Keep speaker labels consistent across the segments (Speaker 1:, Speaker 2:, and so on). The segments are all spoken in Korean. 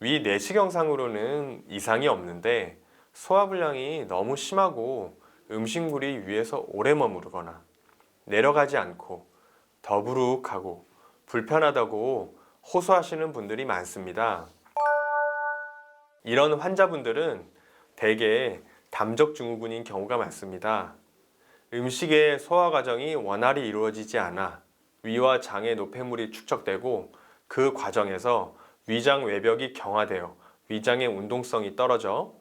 Speaker 1: 위 내시경상으로는 이상이 없는데 소화불량이 너무 심하고 음식물이 위에서 오래 머무르거나 내려가지 않고 더부룩하고 불편하다고 호소하시는 분들이 많습니다. 이런 환자분들은 대개 담적증후군인 경우가 많습니다. 음식의 소화 과정이 원활히 이루어지지 않아 위와 장의 노폐물이 축적되고 그 과정에서 위장 외벽이 경화되어 위장의 운동성이 떨어져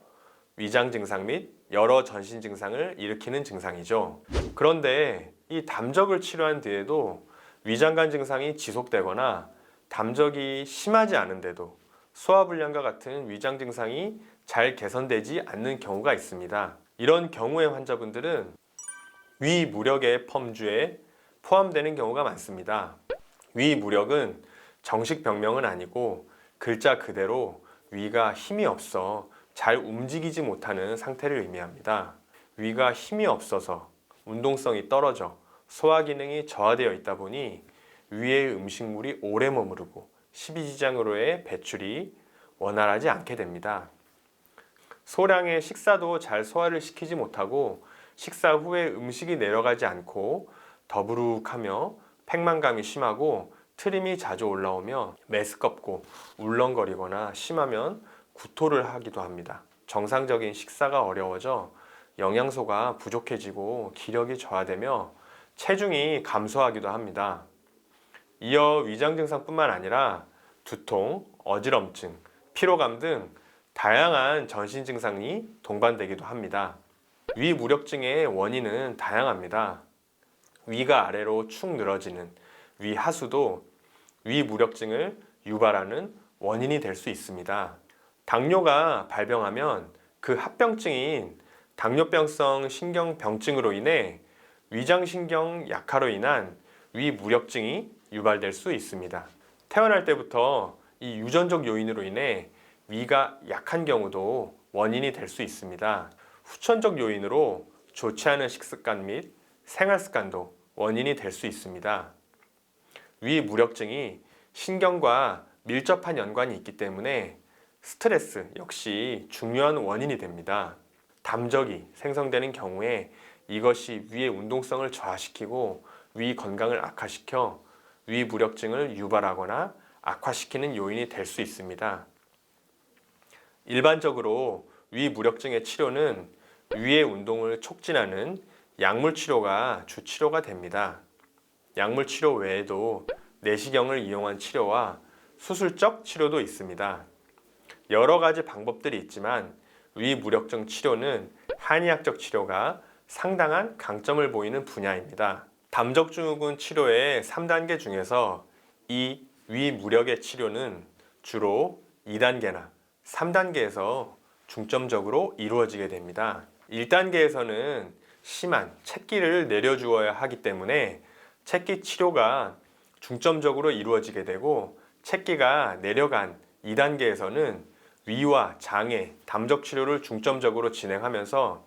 Speaker 1: 위장 증상 및 여러 전신 증상을 일으키는 증상이죠. 그런데 이 담적을 치료한 뒤에도 위장관 증상이 지속되거나 담적이 심하지 않은데도 소화불량과 같은 위장 증상이 잘 개선되지 않는 경우가 있습니다. 이런 경우의 환자분들은 위무력의 펌주에 포함되는 경우가 많습니다. 위무력은 정식 병명은 아니고 글자 그대로 위가 힘이 없어 잘 움직이지 못하는 상태를 의미합니다. 위가 힘이 없어서 운동성이 떨어져 소화 기능이 저하되어 있다 보니 위의 음식물이 오래 머무르고 십이지장으로의 배출이 원활하지 않게 됩니다. 소량의 식사도 잘 소화를 시키지 못하고 식사 후에 음식이 내려가지 않고 더부룩하며 팽만감이 심하고 트림이 자주 올라오며 메스껍고 울렁거리거나 심하면 구토를 하기도 합니다. 정상적인 식사가 어려워져 영양소가 부족해지고 기력이 저하되며 체중이 감소하기도 합니다. 이어 위장 증상뿐만 아니라 두통, 어지럼증, 피로감 등 다양한 전신 증상이 동반되기도 합니다. 위무력증의 원인은 다양합니다. 위가 아래로 축 늘어지는 위하수도 위무력증을 유발하는 원인이 될 수 있습니다. 당뇨가 발병하면 그 합병증인 당뇨병성 신경병증으로 인해 위장신경 약화로 인한 위무력증이 유발될 수 있습니다. 태어날 때부터 이 유전적 요인으로 인해 위가 약한 경우도 원인이 될 수 있습니다. 후천적 요인으로 좋지 않은 식습관 및 생활습관도 원인이 될 수 있습니다. 위무력증이 신경과 밀접한 연관이 있기 때문에 스트레스 역시 중요한 원인이 됩니다. 담적이 생성되는 경우에 이것이 위의 운동성을 저하시키고 위 건강을 악화시켜 위무력증을 유발하거나 악화시키는 요인이 될 수 있습니다. 일반적으로 위무력증의 치료는 위의 운동을 촉진하는 약물 치료가 주 치료가 됩니다. 약물 치료 외에도 내시경을 이용한 치료와 수술적 치료도 있습니다. 여러 가지 방법들이 있지만 위무력증 치료는 한의학적 치료가 상당한 강점을 보이는 분야입니다. 담적증후군 치료의 3단계 중에서 이 위무력의 치료는 주로 2단계나 3단계에서 중점적으로 이루어지게 됩니다. 1단계에서는 심한 채기를 내려주어야 하기 때문에 채기 치료가 중점적으로 이루어지게 되고 채기가 내려간 2단계에서는 위와 장의 담적 치료를 중점적으로 진행하면서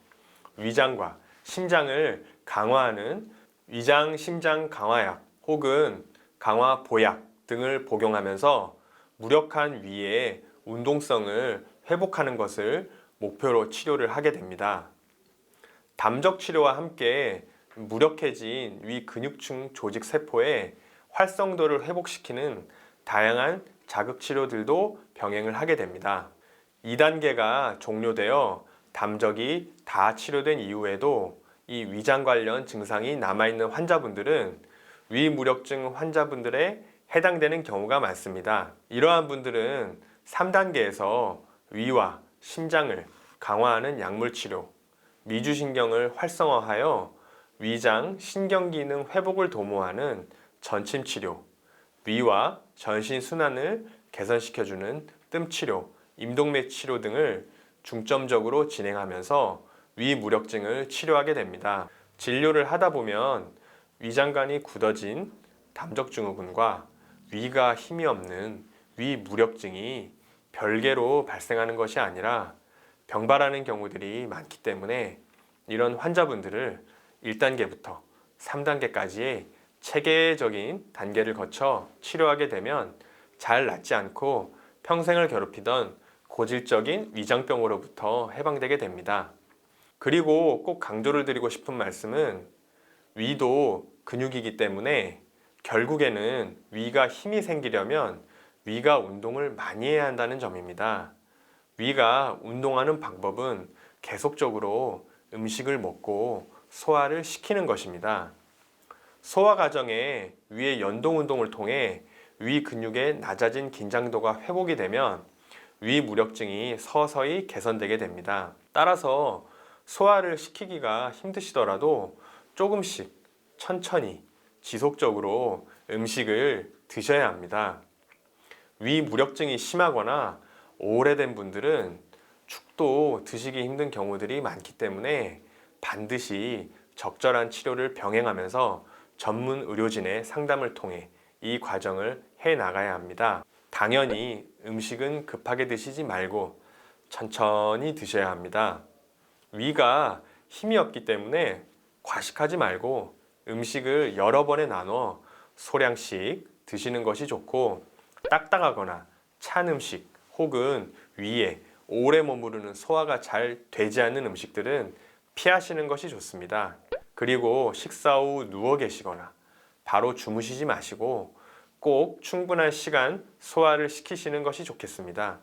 Speaker 1: 위장과 심장을 강화하는 위장 심장 강화약 혹은 강화 보약 등을 복용하면서 무력한 위의 운동성을 회복하는 것을 목표로 치료를 하게 됩니다. 담적 치료와 함께 무력해진 위 근육층 조직 세포의 활성도를 회복시키는 다양한 자극 치료들도 병행을 하게 됩니다. 2단계가 종료되어 담적이 다 치료된 이후에도 이 위장 관련 증상이 남아있는 환자분들은 위무력증 환자분들에 해당되는 경우가 많습니다. 이러한 분들은 3단계에서 위와 심장을 강화하는 약물 치료, 미주신경을 활성화하여 위장 신경기능 회복을 도모하는 전침 치료, 위와 전신 순환을 개선시켜주는 뜸 치료, 임동맥 치료 등을 중점적으로 진행하면서 위무력증을 치료하게 됩니다. 진료를 하다 보면 위장관이 굳어진 담적증후군과 위가 힘이 없는 위무력증이 별개로 발생하는 것이 아니라 병발하는 경우들이 많기 때문에 이런 환자분들을 1단계부터 3단계까지의 체계적인 단계를 거쳐 치료하게 되면 잘 낫지 않고 평생을 괴롭히던 고질적인 위장병으로부터 해방되게 됩니다. 그리고 꼭 강조를 드리고 싶은 말씀은 위도 근육이기 때문에 결국에는 위가 힘이 생기려면 위가 운동을 많이 해야 한다는 점입니다. 위가 운동하는 방법은 계속적으로 음식을 먹고 소화를 시키는 것입니다. 소화 과정에 위의 연동 운동을 통해 위 근육의 낮아진 긴장도가 회복이 되면 위 무력증이 서서히 개선되게 됩니다. 따라서 소화를 시키기가 힘드시더라도 조금씩 천천히 지속적으로 음식을 드셔야 합니다. 위 무력증이 심하거나 오래된 분들은 죽도 드시기 힘든 경우들이 많기 때문에 반드시 적절한 치료를 병행하면서 전문 의료진의 상담을 통해 이 과정을 해 나가야 합니다. 당연히 음식은 급하게 드시지 말고 천천히 드셔야 합니다. 위가 힘이 없기 때문에 과식하지 말고 음식을 여러 번에 나눠 소량씩 드시는 것이 좋고, 딱딱하거나 찬 음식 혹은 위에 오래 머무르는 소화가 잘 되지 않는 음식들은 피하시는 것이 좋습니다. 그리고 식사 후 누워 계시거나 바로 주무시지 마시고 꼭 충분한 시간 소화를 시키시는 것이 좋겠습니다.